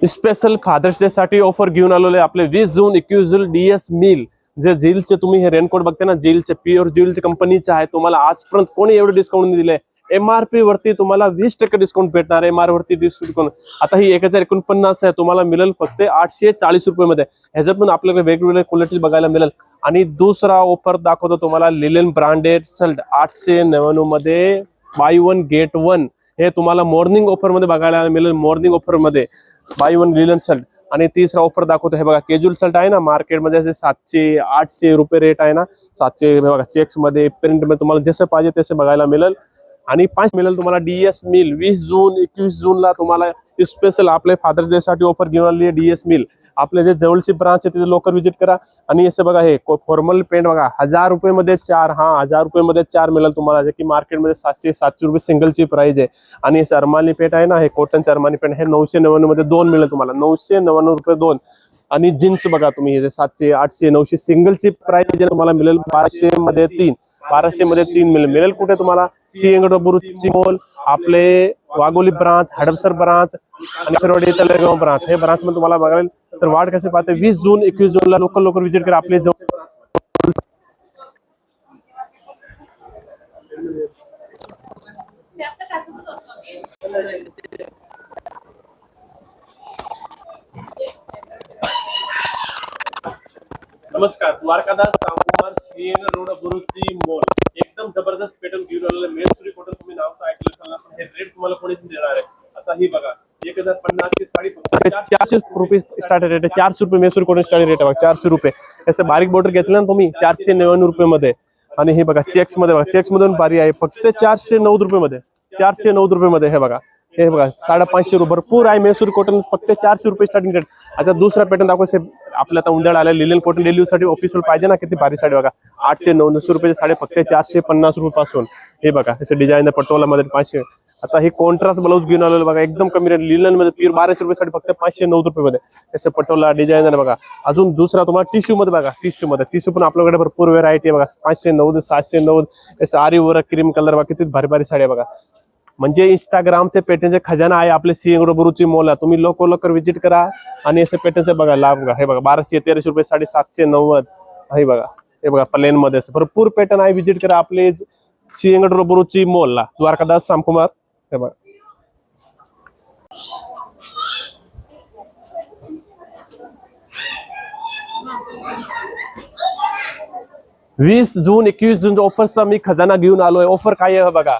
Special fathers day साठी offer घेऊन आलेले आपले 20 जून 21 जून DS मिल जे झीलचे तुम्ही हे रेनकोट बघते ना, झीलचे प्युअर झीलचे कंपनीचे आहे। तुम्हाला आजपर्यंत कोणी एवढे डिस्काउंट दिले? MRP वरती तुम्हाला 20% डिस्काउंट भेटणार आहे। MR वरती डिस्काउंट आता ही 1049 आहे, तुम्हाला मिळेल फक्त 840 रुपये मध्ये। ह्याच्यात पण आपल्याकडे वेगवेगळे क्वालिटी बघायला मिळेल। आणि दुसरा ऑफर दाखवतो तुम्हाला, लिलन ब्रँडेड शर्ट 899 मध्ये बाय वन गेट वन, हे तुम्हाला मॉर्निंग ऑफर मध्ये बघायला मिळेल। मॉर्निंग ऑफर मध्ये बाय वन लिलन शर्ट। आणि तिसरा ऑफर दाखवतो, हे बघा कॅज्युअल शर्ट आहे ना, मार्केटमध्ये असे 700-800 रुपये रेट आहे ना, 700 बघा, चेक्स मध्ये प्रिंट मध्ये तुम्हाला जसं पाहिजे तसे बघायला मिळेल। आणि 5 मिळेल तुम्हाला DS मिल 20 जून 21 जूनला तुम्हाला स्पेशल आपले फादर्स डे साठी ऑफर घेऊन आली आहे। DS मिल आपले जे जवळची ब्रांच आहे तिथे लवकर विजिट करा। आणि असं बघा, हे फॉर्मल पेंट बघा 1000 रुपये मध्ये 4, 1000 रुपये मध्ये 4 मिळेल तुम्हाला, जे की मार्केटमध्ये 700-700 रुपये सिंगलची प्राइस आहे। आणि अरमानी पेंट आहे ना, हे कॉटनचे अरमानी पेंट हे 999 मध्ये 2 मिळेल तुम्हाला, 999 रुपये 2। आणि जीन्स बघा तुम्ही, हे 700, 800, 900 सिंगलची प्राइस तुम्हाला मिळेल 1200 मध्ये 3, 1200 मध्ये 3 मिळेल। कुठे तुम्हाला? सिंहगड मॉल, आपले वाघोली ब्रांच, हडपसर ब्रांच आणि सरवडी तळेगाव ब्रांच, हे ब्रांच मध्ये तुम्हाला बघायला। तर वाट कसे पाहते, 20 जून 21 जूनला लोकल विजिट करा आपले नमस्कार, द्वारकादास सामकुमार, सिंहगड रोड बुरुची मॉल एकदम जबरदस्त पॅटर्न घेऊन आलेले। मेसुरी कॉटन तुम्ही नाव तर ऐकलं असेल, पण हे रेट तुम्हाला कोणीच देणार आहे। आता ही बघा 1050 ची साडी फक्त 400 रुपये स्टार्ट रेट आहे। 400 रुपये मेसुरी कॉटन स्टार्ट रेट आहे बघा, 400 रुपये। असं बारीक बॉर्डर घेतलं ना तुम्ही 499 रुपये मध्ये। आणि हे बघा चेक्स मध्ये बघा, चेक्स मधून भारी आहे फक्त 409 रुपये मध्ये, 409 रुपये मध्ये। हे बघा, हे बघा 550 रुपये भरपूर आहे मेसुरी कॉटन, फक्त 400 रुपये स्टार्टिंग रेट। आता दुसरा पॅटर्न दाखवायचे आपल्या, आता उंदळ आल्या लिलन कॉटन डेली साठी ऑफिशियल पाहिजे ना, किती भारी साडी बघा, 800-900 रुपये साडी फक्त 450 रुपये पासून। हे बघा असं डिझाईन पटोला मध्ये 500। आता हे कॉन्ट्रास्ट ब्लाउज घेऊन आलेलं बघा, एकदम कमी रेट लिलन मध्ये प्युअर 1200 रुपये साडी फक्त 509 रुपये मध्ये। असं पटोला डिझाईन आहे बघा। अजून दुसरा तुम्हाला टिश्यू मध्ये बघा, टिश्यू पण आपल्याकडे भरपूर व्हेरायटी आहे बघा, 590, 790 असं आरी वर्क क्रीम कलर बघा, किती भारी भारी साडी बघा। म्हणजे इंस्टाग्रामचे पॅटर्नचे खजाना आहे आपले सिंहगड बुरुची मॉल आहे। तुम्ही लवकर विजिट करा आणि असे पॅटर्नचे बघा लाभ बघा। हे बघा 1200-1300 रुपये साडी 790, हे बघा, हे बघा प्लेन मध्ये भरपूर पॅटर्न आहे। विजिट करा आपले सिंहगड बुरुची मॉल ला, द्वारकादास सामकुमार। हे बघा 20 जून 21 जून ऑफरचा मी खजाना घेऊन आलोय। ऑफर काय आहे बघा,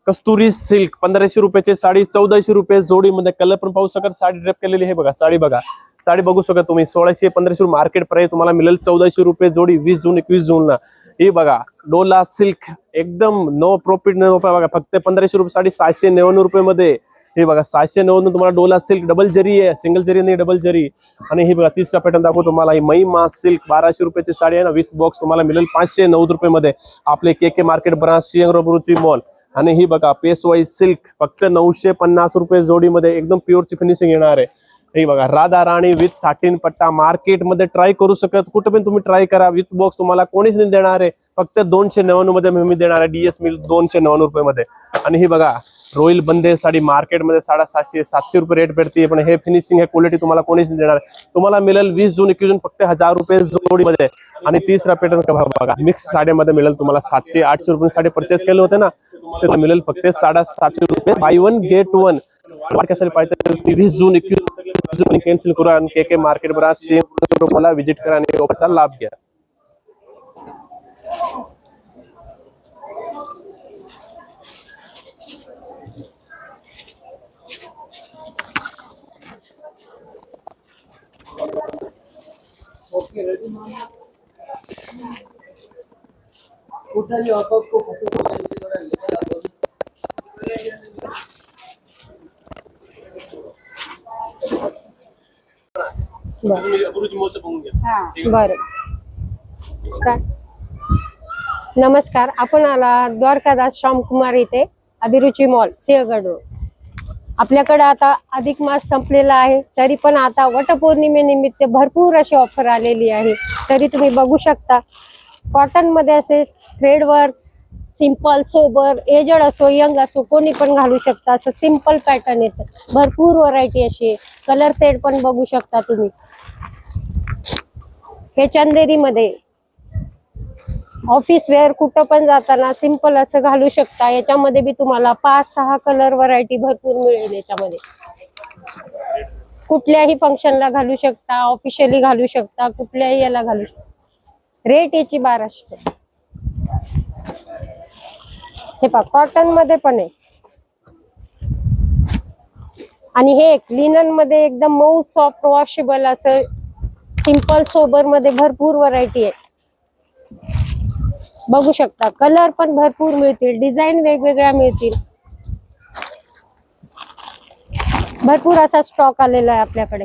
कस्तुरी सिल्क 1500 रुपयाची साडी 1400 रुपये जोडी मध्ये। कलर पण पाहू शकता, साडी ड्रेप केलेली हे बघा, साडी बघा, साडी बघू शकता तुम्ही। 1600-1500 मार्केट प्राइस तुम्हाला मिळेल 1400 रुपये जोडी 20 जून 21 जूनला। हे बघा डोला सिल्क एकदम नो प्रॉफिट नो बघा, फक्त 1500 रुपये साडी 799 रुपये मध्ये। हे बघा 799 तुम्हाला डोला सिल्क, डबल जरी आहे, सिंगल जरी नाही डबल जरी। आणि हे बघा तिसरा पॅटर्न दाखवतो तुम्हाला, ही महिमा सिल्क 1200 रुपयाची साडी आहे ना, विथ बॉक्स तुम्हाला मिळेल 509 रुपये मध्ये आपले KK मार्केट ब्रांच सिंहगड बुरुची मॉल। आणि ही बघा पेशवाई सिल्क फक्त 950 रुपये जोडी मध्ये, एकदम प्युअरची फिनिशिंग येणार आहे। हे बघा राधा राणी विथ साटिन पट्टा, मार्केट मध्ये ट्राय करू शकत, कुठे पण तुम्ही ट्राय करा, विथ बॉक्स तुम्हाला कोणीच नाही देणार आहे, फक्त 299 मध्ये मी देणार आहे। DS मिल 299 रुपये मध्ये। आणि ही बघा रॉयल बंदे साडी मार्केटमध्ये 750-700 रुपये रेट भेटते, पण हे फिनिशिंग हे क्वालिटी तुम्हाला कोणीच नाही देणार आहे। तुम्हाला मिळेल 20 जून 21 जून फक्त 1000 रुपये जोडी मध्ये। आणि तिसरा पॅटर्न बघा, मिक्स साड्यामध्ये मिळेल तुम्हाला 700-800 रुपये साडी परचेस केले होते ना, ते मिळेल फक्त 750 रुपये बाय वन गेट वन। कशाला पाहिजे 20 जून 21 जून कॅन्सल करा आणि KK मार्केट ब्रांच सिंहगड मला विजिट करा आणि ऑफरचा लाभ घ्या। ओके रेडी मैम, उठाइए आप आपको फोटो थोड़ा लेकर आ दो। बरं स्टार्ट। नमस्कार, आपण आला द्वारकादास श्यामकुमार इथे अभिरुची मॉल सिंहगड रोड। आपल्याकडे आता अधिक मास संपलेला आहे, तरी पण आता वटपौर्णिमेनिमित्त भरपूर अशी ऑफर आलेली आहे। तरी तुम्ही बघू शकता, कॉटन मध्ये असे thread work, simple sober aged असो यंग असो कोणी पण घालू शकता, असं सिंपल पॅटर्न येतं. भरपूर व्हरायटी अशी कलर सेट पण बघू शकता तुम्ही. हे चंदेरी मध्ये ऑफिस वेअर कुठं पण जाताना सिंपल असं घालू शकता. याच्यामध्ये बी तुम्हाला 5-6 कलर व्हरायटी भरपूर मिळेल. याच्यामध्ये कुठल्याही फंक्शनला घालू शकता, ऑफिशियली घालू शकता, कुठल्याही याला घालू शकता. रेट याची 1200. हे पहा कॉटन मध्ये पण आहे. आणि हे एक लिनन मध्ये एकदम मऊ सॉफ्ट वॉशेबल असं सिंपल सोबर मध्ये भरपूर व्हरायटी आहे. बघू शकता कलर पण भरपूर मिळतील, डिझाईन वेगवेगळ्या मिळतील. भरपूर असा स्टॉक आलेला आहे आपल्याकडे.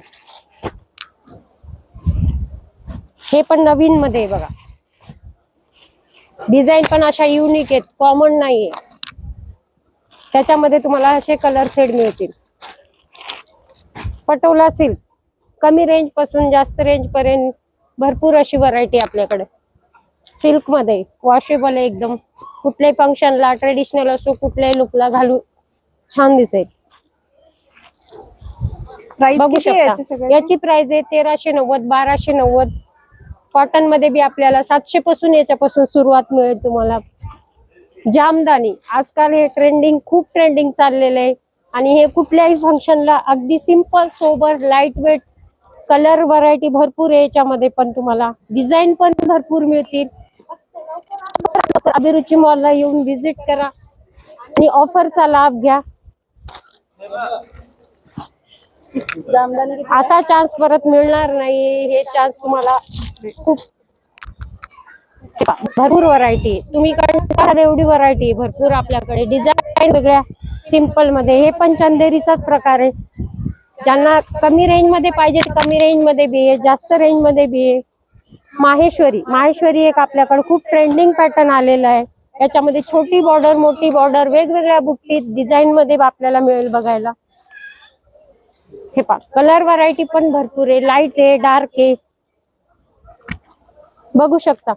हे पण नवीन मध्ये आहे बघा. डिझाईन पण अशा युनिक आहेत, कॉमन नाहीये. त्याच्यामध्ये तुम्हाला असे कलर शेड मिळतील. पटोला सिल्क कमी रेंज पासून जास्त रेंज पर्यंत भरपूर अशी व्हरायटी आपल्याकडे. सिल्क मध्ये वॉशेबल आहे एकदम. कुठल्याही फंक्शनला ट्रेडिशनल असो कुठल्याही लुकला घालू छान दिसेल. बघू शकता याची प्राइस आहे 1390 1290. कॉटन मध्ये बी आपल्याला 700 पासून याच्यापासून सुरुवात मिळेल तुम्हाला. जामदानी आजकाल हे ट्रेंडिंग खूप ट्रेंडिंग चाललेलं आहे. आणि हे कुठल्याही फंक्शनला अगदी simple sober light weight colour variety भरपूर आहे. याच्यामध्ये पण तुम्हाला डिझाईन पण भरपूर मिळतील. अभिरुची मॉलला येऊन व्हिजिट करा आणि ऑफरचा लाभ घ्या. असा चान्स परत मिळणार नाही. हे चान्स तुम्हाला खूप भरपूर व्हरायटी तुम्ही कडे एवढी व्हरायटी भरपूर आपल्याकडे. डिझाईन वेगळ्या सिंपल मध्ये. हे पण चंदेरीचाच प्रकार आहे. ज्यांना कमी रेंज मध्ये पाहिजे कमी रेंज मध्ये बी आहे, जास्त रेंज मध्ये बी आहे. माहेश्वरी एक आपल्याकडे खूप ट्रेंडिंग पॅटर्न आलेला आहे. याच्यामध्ये छोटी बॉर्डर मोठी बॉर्डर वेगवेगळ्या बुट्टीत डिझाईन मध्ये आपल्याला मिळेल बघायला. हे पहा कलर व्हरायटी पण भरपूर आहे. लाईट आहे, डार्क आहे, बघू शकता.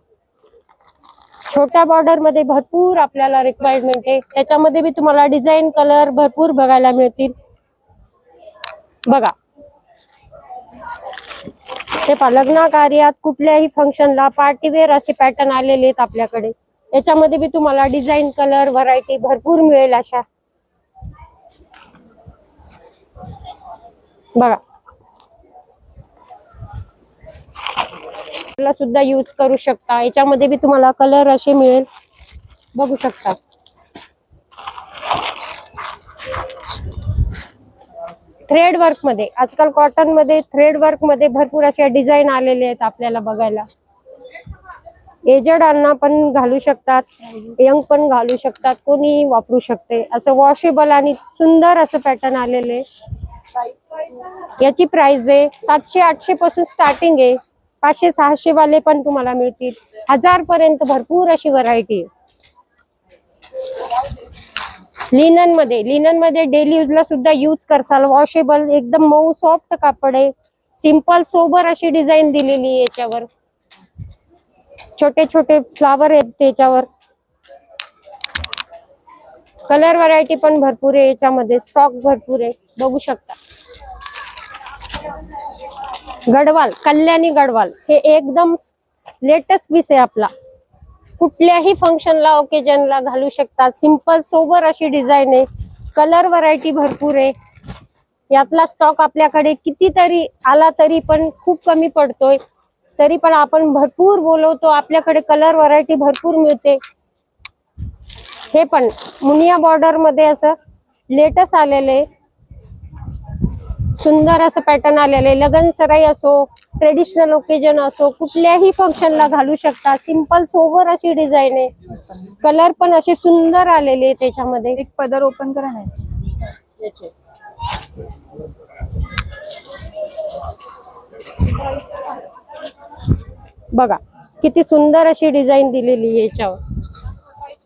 छोट्या बॉर्डर मध्ये भरपूर आपल्याला रिक्वायरमेंट आहे. त्याच्यामध्ये बी तुम्हाला डिझाईन कलर भरपूर बघायला मिळतील. बघा हे पहा लग्न कार्यात कुठल्याही फंक्शनला पार्टीवेअर असे पॅटर्न आलेले आहेत आपल्याकडे. याच्यामध्ये बी तुम्हाला डिझाईन कलर व्हरायटी भरपूर मिळेल अशा. बघा सुद्धा यूज करू शकता. याच्यामध्ये बी तुम्हाला कलर असे मिळेल बघू शकता. थ्रेड वर्क मध्ये आजकाल कॉटन मध्ये थ्रेड वर्क मध्ये भरपूर अशा डिझाईन आलेले आहेत आपल्याला बघायला. एजडांना पण घालू शकतात, यंग पण घालू शकतात, कोणी वापरू शकते. असं वॉशेबल आणि सुंदर असं पॅटर्न आलेले. याची प्राइस आहे 700-800 पासून स्टार्टिंग आहे. 500-600 वाले पण तुम्हाला मिळतील. 1000 पर्यंत भरपूर अशी व्हरायटी आहे. लिनन मध्ये डेली यूज ला सुद्धा यूज करसाल. वॉशेबल एकदम मऊ सॉफ्ट कापड आहे. सिंपल सोबर अशी डिझाईन दिलेली आहे. याच्यावर छोटे छोटे फ्लावर आहेत. त्याच्यावर कलर व्हरायटी पण भरपूर आहे. याच्यामध्ये स्टॉक भरपूर आहे बघू शकता. गडवाल कल्याणी गडवाल हे एकदम लेटेस्ट पीस आहे आपला. कुठल्याही फंक्शनला ओकेजनला घालू शकतात. सिंपल सोबर अशी डिझाईन आहे. कलर व्हरायटी भरपूर आहे. यातला स्टॉक आपल्याकडे कितीतरी आला तरी पण खूप कमी पडतोय. तरी पण आपण भरपूर बोलवतो. आपल्याकडे कलर व्हरायटी भरपूर मिळते. हे पण मुनिया बॉर्डर मध्ये असं लेटेस्ट आलेले सुंदर असं पॅटर्न आलेले. लग्न सराई असो ट्रेडिशनल ओकेजन असो कुठल्याही फंक्शनला घालू शकता. सिंपल सोबर अशी डिझाईन आहे. कलर पण असे सुंदर आलेले. त्याच्यामध्ये एक पदर ओपन करा ना. बघा किती सुंदर अशी डिझाईन दिलेली आहे याच्यावर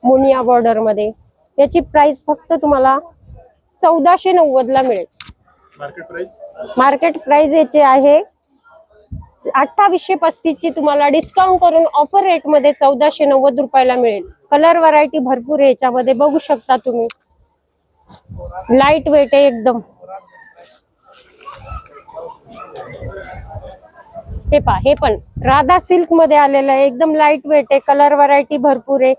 मुनिया बॉर्डर मध्ये. याची प्राइस फक्त तुम्हाला 1490 ला मिळेल. मार्केट प्राइस याची आहे 2835 ची तुम्हाला डिस्काउंट करून ऑफर रेट मध्ये 1490 रुपयाला मिळेल। कलर व्हरायटी भरपूर आहे याच्यामध्ये, बघू शकता तुम्ही। लाईट वेट आहे एकदम। हे पहा, हे पण राधा सिल्क मध्ये आलेलं आहे, एकदम लाईट वेट आहे। कलर व्हरायटी भरपूर आहे,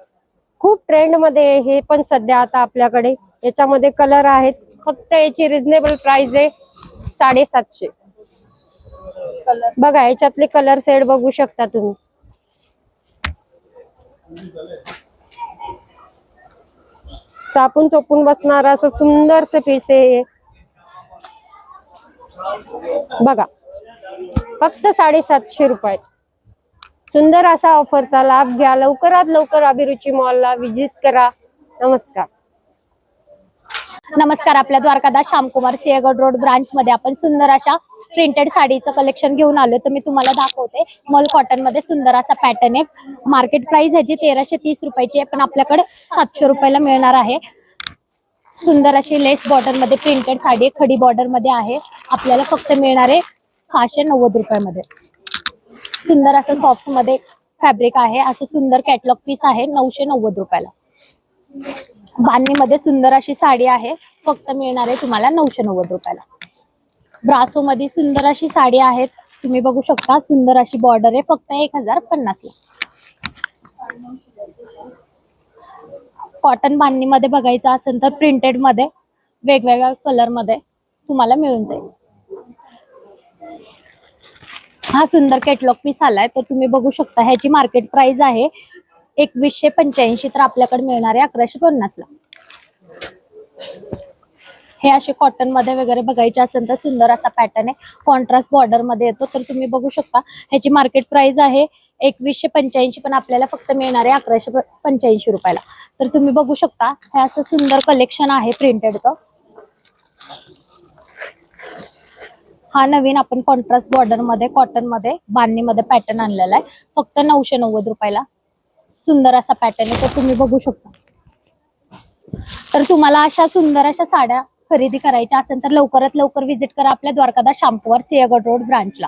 खूप ट्रेंड मध्ये आहे हे पण सध्या आता आपल्याकडे। याच्यामध्ये कलर आहेत, फक्त याची रिझनेबल प्राइस आहे 750। बघा याच्यातले कलर सेट बघू शकता तुम्ही। चापून चोपून बसणार असं सुंदरसे पीस आहे बघा, फक्त 750 रुपये। सुंदर असा ऑफरचा लाभ घ्या, लवकरात लवकर अभिरुची मॉलला व्हिजिट करा। नमस्कार। नमस्कार, आपल्या द्वारकादास श्यामकुमार सिंहगड रोड ब्रांच मध्ये आपण सुंदर अशा प्रिंटेड साडीचं कलेक्शन घेऊन आलो। तर मी तुम्हाला दाखवते, मॉल कॉटन मध्ये सुंदर असा पॅटर्न आहे। मार्केट प्राइस ह्याची 1330 रुपयाची आहे, पण आपल्याकडे 700 रुपयाला मिळणार आहे। सुंदर अशी लेस बॉर्डर मध्ये प्रिंटेड साडी खडी बॉर्डर मध्ये आहे, आपल्याला फक्त मिळणार आहे 690 रुपयामध्ये। सुंदर असं सॉफ्ट मध्ये फॅब्रिक आहे, असं सुंदर कॅटलॉग पीस आहे 990 रुपयाला। बांधणीमध्ये सुंदर अशी साडी आहे, फक्त मिळणार आहे तुम्हाला 990 रुपयाला। ब्रासो मध्ये सुंदर अशी साडी आहे, तुम्ही बघू शकता। सुंदर अशी बॉर्डर आहे, फक्त 1050 ला। कॉटन बांधणीमध्ये बघायचं असेल तर प्रिंटेड मध्ये वेगवेगळ्या कलर मध्ये तुम्हाला मिळून जाईल। हा सुंदर कॅटलॉग पीस आलाय, तर तुम्ही बघू शकता। ह्याची मार्केट प्राइस आहे 2185, तर आपल्याकडे मिळणार आहे 1150 ला। हे असे कॉटन मध्ये वगैरे बघायचे असेल तर सुंदर असा पॅटर्न आहे, कॉन्ट्रास्ट बॉर्डर मध्ये येतो। तर तुम्ही बघू शकता, ह्याची मार्केट प्राइस आहे 2185, पण आपल्याला फक्त मिळणार आहे 1185 रुपयाला। तर तुम्ही बघू शकता, हे असं सुंदर कलेक्शन आहे प्रिंटेडचं। हा नवीन आपण कॉन्ट्रास्ट बॉर्डर मध्ये कॉटन मध्ये बांधणी मध्ये पॅटर्न आणलेला आहे, फक्त 990 रुपयाला। सुंदर असा पॅटर्न आहे, तर तुम्ही बघू शकता। तर तुम्हाला अशा सुंदर अशा साड्या खरेदी करायच्या असेल तर लवकरात लवकर व्हिजिट करा आपल्या द्वारकादास श्यामकुमार सिंहगड रोड ब्रांचला।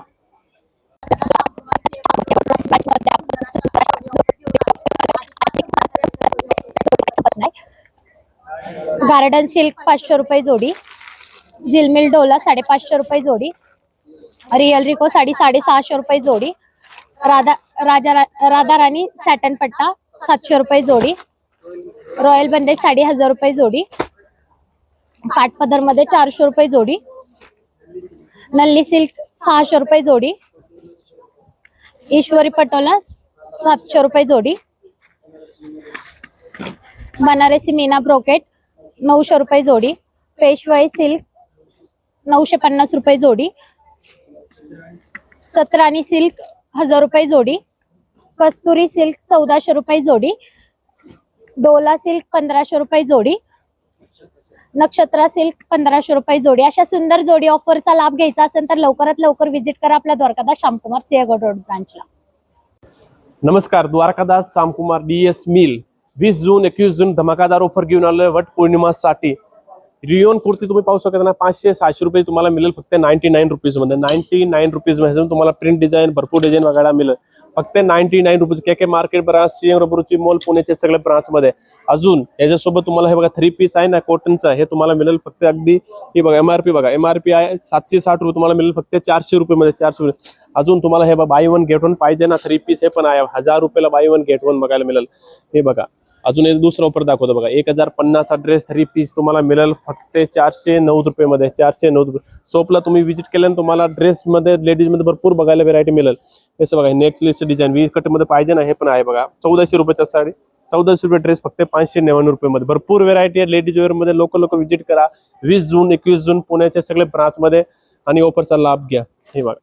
गार्डन सिल्क 500 रुपये जोडी, झिलमिल डोला 550 रुपये जोडी, रियल रिको साडी 650 रुपये जोडी, राधा राणी सॅटन पट्टा 700 रुपये जोडी, रॉयल बंदेज साडी 1000 रुपये जोडी, काठपदर मध्ये 400 रुपये जोडी, नल्ली सिल्क 600 रुपये जोडी, ईश्वरी पटोला 700 रुपये जोडी, बनारसी मीना ब्रोकेट 900 रुपये जोडी, पेशवाई सिल्क 950 रुपये जोडी, सतराणी सिल्क 1000 रुपये जोडी, कस्तुरी सिल्क 1400 रुपये जोडी, डोला सिल्क 1500 रुपये जोडी, नक्षत्रा सिल्क 1500 रुपये जोडी। अशा सुंदर जोडी ऑफरचा लाभ घ्यायचा असेल तर लवकरात लवकर व्हिजिट करा आपल्या द्वारकादास श्यामकुमार सिंहगड रोड ब्रांचला। नमस्कार, द्वारकादास श्यामकुमार DS मिल 20 जून 21 जून धमाकादार ऑफर घेऊन आलोय वट पौर्णिमासाठी। रियोन कुर्ती तुम्ही पाहू शकता ना, 500-700 रुपये तुम्हाला मिळेल फक्त 99 रुपीज मध्ये। 99 रुपीज मध्ये तुम्हाला प्रिंट डिझाईन भरपूर डिझाईन बघायला मिळेल फक्त 99 रुपीज। के मार्केट ब्रांच, सिंहगड मॉल पुण्याचे सगळे ब्रांच मध्ये। अजून याच्यासोबत तुम्हाला हे बघा 3 पीस आहे ना कॉटनचा, हे तुम्हाला मिळेल फक्त अगदी हे बघा MRP बघा, MRP आहे 760 रुपये, तुम्हाला मिळेल फक्त 400 रुपये मध्ये। 400। अजून तुम्हाला हे बाय वन गेट वन पाहिजे ना 3 पीस, हे पण आहे 1000 रुपयाला बाय वन गेट वन बघायला मिळेल। हे बघा अजून एक दुसरा ऑफर दाखवतो बघा, 1050 चा ड्रेस 3 पीस तुम्हाला मिळेल फक्त 409 रुपये मध्ये। 409 रुपये। शॉपला तुम्ही विजिट केल्याने तुम्हाला ड्रेस मध्ये लेडीज मध्ये भरपूर बघायला व्हरायटी मिळेल। हे बघा नेकलेस डिझाईन 20 कट मध्ये पाहिजे ना, हे पण आहे बघा 1400 रुपयाचा साडी, 1400 रुपये ड्रेस फक्त 599 रुपये मध्ये। भरपूर व्हरायटी आहे लेडीज वेअर मध्ये, लोक विजिट करा 20 जून 21 जून पुण्याच्या सगळे ब्रांच मध्ये आणि ऑफरचा लाभ घ्या। हे बघा,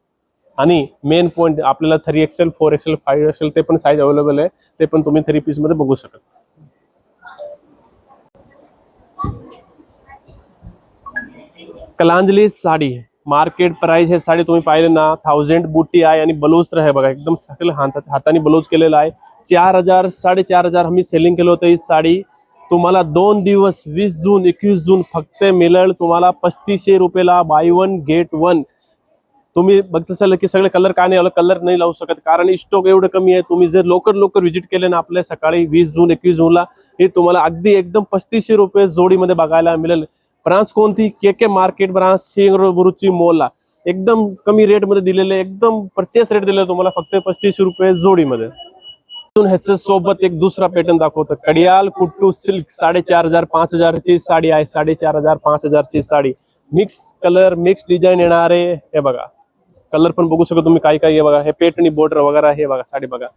आणि मेन पॉइंट आपल्याला 3XL 4XL 5XL ते पण साईज अवेलेबल आहे, ते पण तुम्ही 3 पीस मध्ये बघू शकता। कलांजली साडी मार्केट प्राइस हे साडी तुम्ही पाहिले ना 1000 बुट्टी आहे आणि ब्लाउज तर आहे बघा एकदम सगळं हाताने ब्लाउज केलेला आहे। 4000 4500 आम्ही सेलिंग केलं होतं ही साडी। तुम्हाला 2 दिवस 20 जून 21 जून फक्त मिळेल तुम्हाला 3500 रुपयाला बाय वन गेट वन। तुम्ही बघत असाल की सगळे कलर का नाही आलं, कलर नाही लावू शकत कारण स्टॉक एवढं कमी आहे. तुम्ही जर लवकर व्हिजिट केले ना आपल्या सकाळी 20 जून 21 जूनला, हे तुम्हाला अगदी एकदम 3500 रुपये जोडीमध्ये बघायला मिळेल. ब्रांच कोणती? के मार्केट ब्रांच सिंगरुची मॉलला एकदम कमी रेट मध्ये दिलेले, एकदम परचेस रेट दिलेले तुम्हाला फक्त 3500 रुपये जोडीमध्ये. ह्याच्या सोबत एक दुसरा पॅटर्न दाखवतो, कडियाल कुट्टू सिल्क 4500-5000 ची साडी आहे. 4500-5000 ची sari, mix colour mix design येणारे. हे बघा कलर पण बघू शकता तुम्ही काय काय. हे बघा हे पेटणी बॉर्डर वगैरे. हे बघा साडी बघा,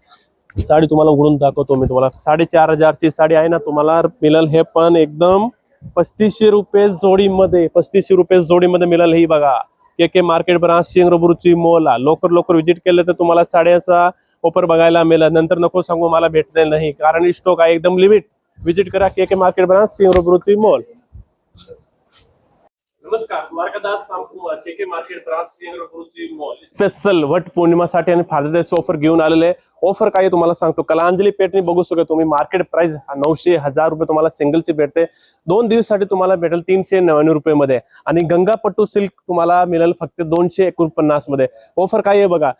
साडी तुम्हाला उघडून दाखवतो मी तुम्हाला. 4500 ची साडी आहे ना, तुम्हाला मिळेल हे पण एकदम 3500 रुपये जोडीमध्ये. 3500 रुपये जोडीमध्ये मिळेल. ही बघा के मार्केट ब्रांच सिंगरुची मॉल. लवकर व्हिजिट केलं तर तुम्हाला साड्याचा ऑफर बघायला मिळेल. नंतर नको सांगू मला भेटणार नाही कारण स्टॉक आहे एकदम लिमिट. विजिट करा के मार्केट ब्रांच सिंगरुची मॉल. नमस्कार, द्वारकादास सामकुमार, के मार्केट ब्रांच सिंगरुची मॉल. स्पेशल वट पौर्णिमासाठी आणि फादर डेच ऑफर घेऊन आलेले. ऑफर काय तुम्हाला सांगतो, कलांजली पेटणी बघू शकता तुम्ही. मार्केट प्राइस 900-1000 रुपये तुम्हाला सिंगलची भेटते. 2 दिवसासाठी तुम्हाला भेटेल 399 रुपये मध्ये. आणि गंगापट्टू सिल्क तुम्हाला मिळेल फक्त 249 मध्ये. ऑफर काय आहे बघा,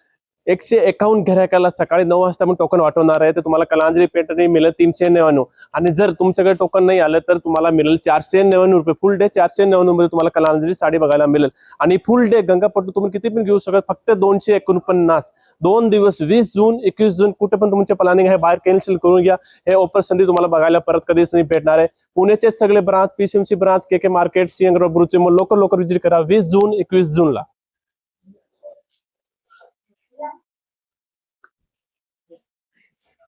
151 गिरायकाला सकाळी 9 वाजता आपण टोकन वाटवणार आहे. तर तुम्हाला कलांजली पेटणी मिळेल 399. आणि जर तुमच्याकडे टोकन नाही आलं तर तुम्हाला मिळेल 499 रुपये. फुल डे 499 मध्ये तुम्हाला कलांजली साडी बघायला मिळेल. आणि फुल डे गंगापट्टू तुम्ही किती पण घेऊ शकत, फक्त 249. 2 दिवस 20 जून 21 जून कुठे पण तुमचे प्लॅनिंग आहे बाहेर कॅन्सल करून घ्या. हे ऑफर संधी तुम्हाला बघायला परत कधीच नाही भेटणार आहे. पुण्याचे सगळे ब्रांच, पीसीएमसी ब्रांच, के मार्केट सिंगरुची मॉल लवकर व्हिजिट करा 20 जून 21 जूनला.